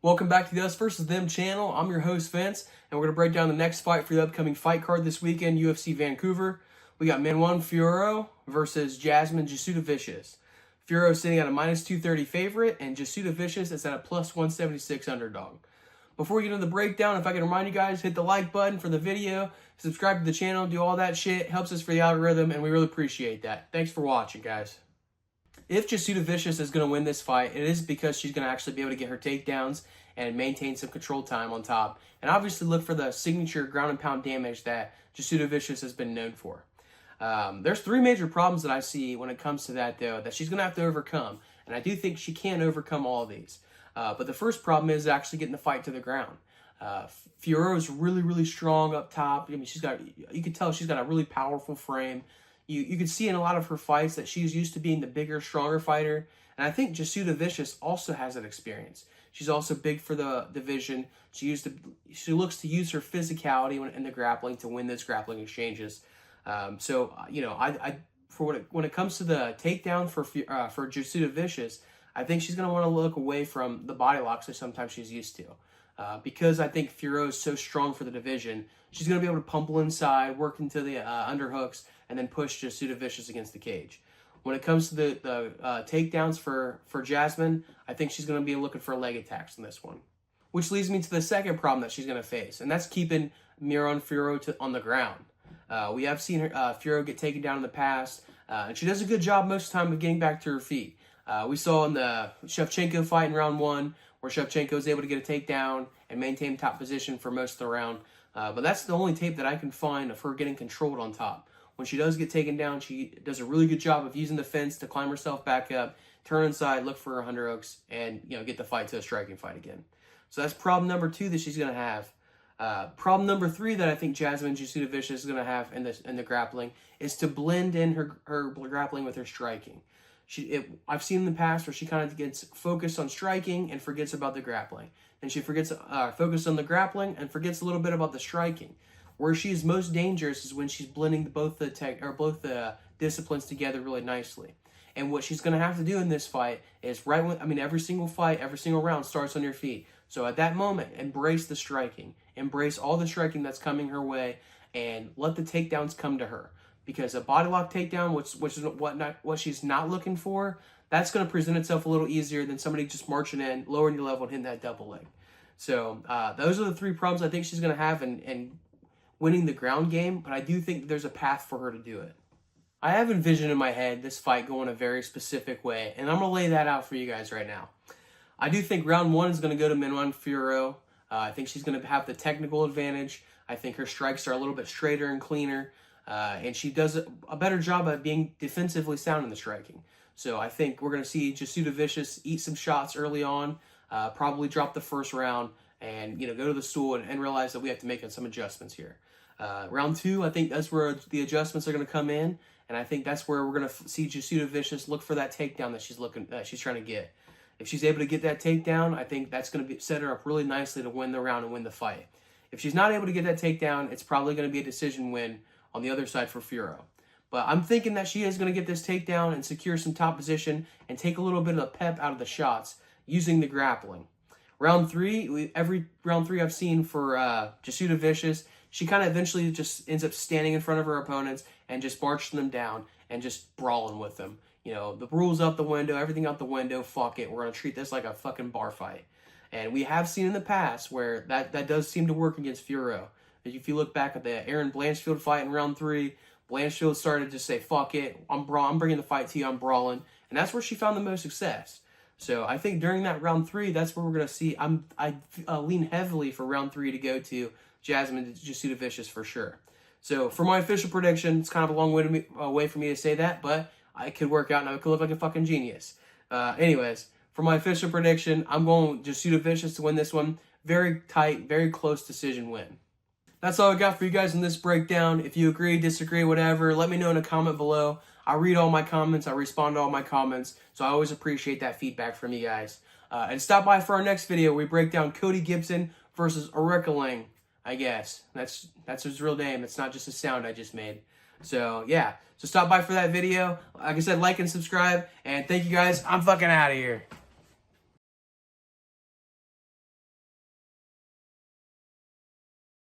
Welcome back to the Us vs. Them channel. I'm your host, Vince, and we're going to break down the next fight for the upcoming fight card this weekend, UFC Vancouver. We got Manon Fiorot versus Jasmine Jasudavicius. Fiorot sitting at a -230 favorite, and Jasudavicius is at a +176 underdog. Before we get into the breakdown, if I can remind you guys, hit the like button for the video, subscribe to the channel, do all that shit. It helps us for the algorithm, and we really appreciate that. Thanks for watching, guys. If Jasudavicius is going to win this fight, it is because she's going to actually be able to get her takedowns and maintain some control time on top. And obviously look for the signature ground and pound damage that Jasudavicius has been known for. There's three major problems that I see when it comes to that, though, that she's going to have to overcome. And I do think she can overcome all of these. But the first problem is actually getting the fight to the ground. Fiorot is really strong up top. I mean, you can tell she's got a really powerful frame. You can see in a lot of her fights that she's used to being the bigger, stronger fighter. And I think Jasudavicius also has that experience. She's also big for the division. She looks to use her physicality in the grappling to win those grappling exchanges. When it comes to the takedown for Jasudavicius, I think she's going to want to look away from the body locks that sometimes she's used to. Because I think Fiorot is so strong for the division, she's going to be able to pummel inside, work into the underhooks, and then push Jasudavicius against the cage. When it comes to the takedowns for Jasmine, I think she's going to be looking for leg attacks in this one. Which leads me to the second problem that she's going to face, and that's keeping Manon Fiorot on the ground. We have seen her Fiorot get taken down in the past, and she does a good job most of the time of getting back to her feet. We saw in the Shevchenko fight in round 1, where Shevchenko was able to get a takedown and maintain top position for most of the round. But that's the only tape that I can find of her getting controlled on top. When she does get taken down, she does a really good job of using the fence to climb herself back up, turn inside, look for her underhooks, and get the fight to a striking fight again. So that's problem number 2 that she's going to have. Problem number 3 that I think Jasmine Jasudavicius is going to have in the grappling is to blend in her grappling with her striking. I've seen in the past where she kind of gets focused on striking and forgets about the grappling. Then she forgets focused on the grappling and forgets a little bit about the striking. Where she is most dangerous is when she's blending both the disciplines together really nicely. And what she's going to have to do in this fight is every single fight, every single round starts on your feet. So at that moment, embrace the striking, embrace all the striking that's coming her way, and let the takedowns come to her. Because a body lock takedown, which is what she's not looking for, that's going to present itself a little easier than somebody just marching in, lowering your level, and hitting that double leg. So those are the 3 problems I think she's going to have in winning the ground game, but I do think there's a path for her to do it. I have envisioned in my head this fight going a very specific way, and I'm going to lay that out for you guys right now. I do think round 1 is going to go to Manon Fiorot. I think she's going to have the technical advantage. I think her strikes are a little bit straighter and cleaner. And she does a better job at being defensively sound in the striking. So I think we're going to see Jasudavicius eat some shots early on, probably drop the first round, and go to the stool and realize that we have to make some adjustments here. Round 2, I think that's where the adjustments are going to come in, and I think that's where we're going to see Jasudavicius look for that takedown that she's trying to get. If she's able to get that takedown, I think that's going to set her up really nicely to win the round and win the fight. If she's not able to get that takedown, it's probably going to be a decision win on the other side for Fiorot. But I'm thinking that she is going to get this takedown and secure some top position and take a little bit of the pep out of the shots using the grappling. Round 3, every round 3 I've seen for Jasudavicius, she kind of eventually just ends up standing in front of her opponents and just marching them down and just brawling with them. The rules out the window, everything out the window, fuck it. We're going to treat this like a fucking bar fight. And we have seen in the past where that does seem to work against Fiorot. If you look back at the Aaron Blanchfield fight in round 3, Blanchfield started to say, fuck it, I'm bringing the fight to you, I'm brawling. And that's where she found the most success. So I think during that round 3, that's where we're going to see, I lean heavily for round 3 to go to Jasmine Jasudavicius for sure. So for my official prediction, it's kind of a long way for me to say that, but I could work out and I could look like a fucking genius. Anyways, for my official prediction, I'm going Jasudavicius to win this one. Very tight, very close decision win. That's all I got for you guys in this breakdown. If you agree, disagree, whatever, let me know in a comment below. I read all my comments. I respond to all my comments. So I always appreciate that feedback from you guys. And stop by for our next video where we break down Cody Gibson versus Orikaling, I guess. That's his real name. It's not just a sound I just made. So, yeah. So stop by for that video. Like I said, like and subscribe. And thank you guys. I'm fucking out of here.